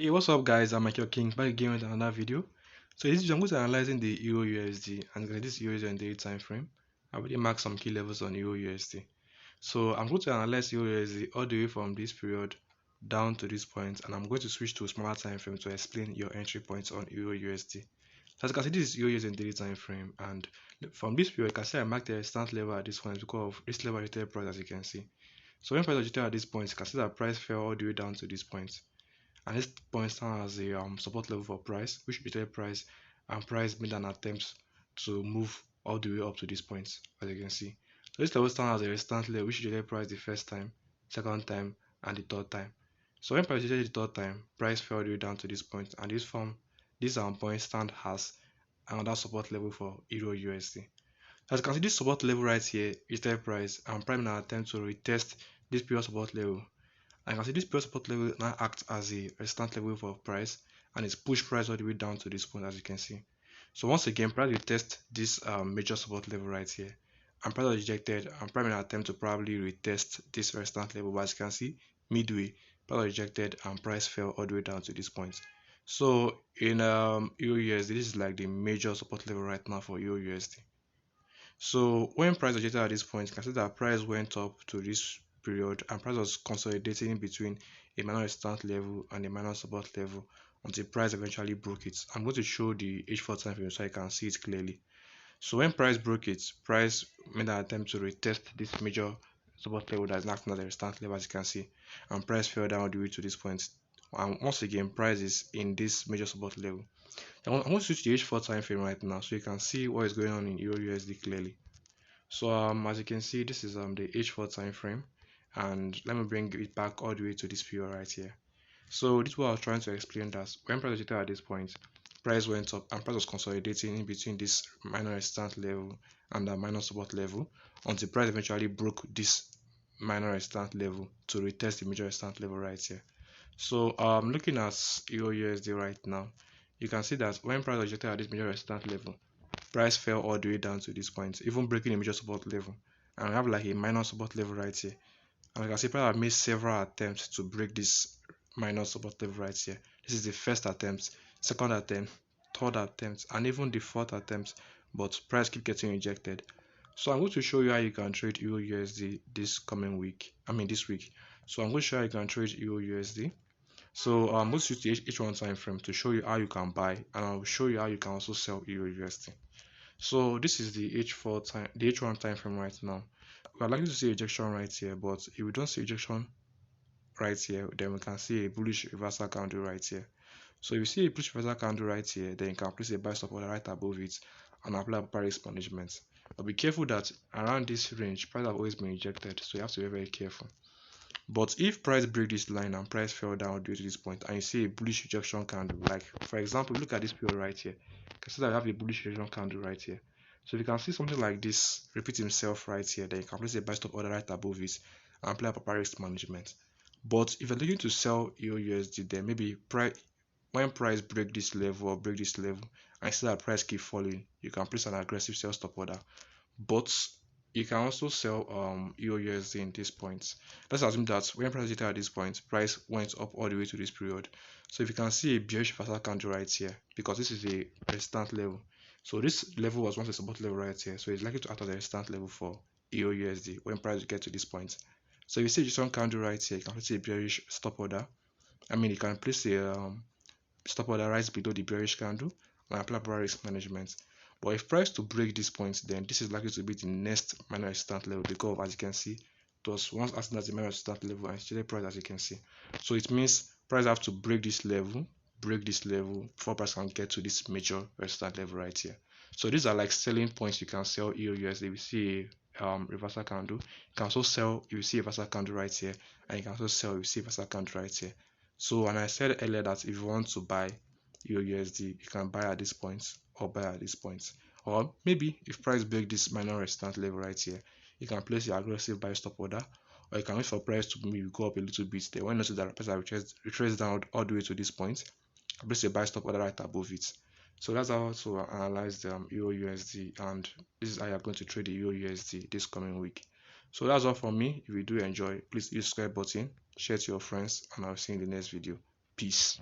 Hey, what's up, guys? I'm Micheal King back again with another video. So, this video, I'm going to be analyzing the Euro USD and this Euro USD on daily time frame. I already marked some key levels on Euro USD. So, I'm going to analyze Euro USD all the way from this period down to this point, and I'm going to switch to a smaller time frame to explain your entry points on Euro USD. So, as you can see, this is Euro USD on daily time frame, and from this period, you can see I marked the resistance level at this point because of this level rated price, as you can see. So, when price was at this point, you can see that price fell all the way down to this point, and this point stands as a support level for price, which retail price and price made an attempt to move all the way up to this point, as you can see. So this level stands as a resistance level, which retail price the first time, second time, and the third time. So when price rejected the third time, price fell all the way down to this point, and this point stand as another support level for Euro USD. As you can see, this support level right here, retail price and price made an attempt to retest this previous support level. I can see this price support level now acts as a resistance level for price, and it's pushed price all the way down to this point, as you can see. So once again, price will test this major support level right here, and price was rejected, and price will attempt to probably retest this resistance level, but as you can see, midway, price was rejected and price fell all the way down to this point. So in Euro USD, this is like the major support level right now for Euro USD. So when price rejected at this point, you can see that price went up to this period and price was consolidating in between a minor resistance level and a minor support level until price eventually broke it. I'm going to show the H4 time frame so I can see it clearly. So when price broke it, price made an attempt to retest this major support level that is acting as a resistance level, as you can see, and price fell down the way to this point. And once again, price is in this major support level. I want to switch to the H4 time frame right now so you can see what is going on in Euro USD clearly. So as you can see, this is the H4 time frame, and let me bring it back all the way to this period right here. So this is what I was trying to explain, that when price was at this point, price went up and price was consolidating in between this minor resistance level and the minor support level until price eventually broke this minor resistance level to retest the major resistance level right here. So looking at Euro USD right now, you can see that when price was rejected at this major resistance level, price fell all the way down to this point, even breaking a major support level, and we have like a minor support level right here. And you can see price have made several attempts to break this minor support level right here. This is the first attempt, second attempt, third attempt, and even the fourth attempt, but price keep getting rejected. So I'm going to show you how you can trade Euro USD this coming week. This week. So I'm going to show you how you can trade Euro USD. So I'm going to use the H1 time frame to show you how you can buy, and I'll show you how you can also sell Euro USD. So this is the H1 time frame right now. We are likely to see rejection right here, but if we don't see rejection right here, then we can see a bullish reversal candle right here. So if you see a bullish reversal candle right here, then you can place a buy stop order right above it and apply proper risk management. But be careful that around this range, price have always been rejected, so you have to be very careful. But if price break this line and price fell down due to this point, and you see a bullish rejection candle, like for example, look at this period right here. You can see that we have a bullish rejection candle right here. So if you can see something like this repeat himself right here, then you can place a buy stop order right above it and apply proper risk management. But if you're looking to sell your USD, then maybe when price break this level or break this level and see that price keep falling, you can place an aggressive sell stop order. But you can also sell your USD in this point. Let's assume that when price hit at this point, price went up all the way to this period. So if you can see a bearish reversal candle right here, because this is a resistance level. So this level was once a support level right here. So it's likely to act as a resistance level for EUR USD when price get to this point. So if you see rejection candle right here, you can place a bearish stop order. You can place a stop order right below the bearish candle and apply proper risk management. But if price to break this point, then this is likely to be the next minor resistance level, because as you can see, it was once acting as the minor resistance level and still price, as you can see. So it means price have to break this level before price can get to this major resistance level right here. So these are like selling points. You can sell EURUSD. If you see reversal candle, you can also sell if you see a reversal candle right here, and you can also sell if you see a reversal candle right here. So and I said earlier that if you want to buy EURUSD, you can buy at this point or buy at this point. Or maybe if price break this minor resistance level right here, you can place your aggressive buy stop order, or you can wait for price to maybe go up a little bit. Then when you notice that price retrace down all the way to this point, place a buy stop order right above it. So that's how to analyze the EURUSD, and this is how you're going to trade the EURUSD this coming week. So that's all from me. If you do enjoy, please hit the subscribe button, share to your friends, and I'll see you in the next video. Peace.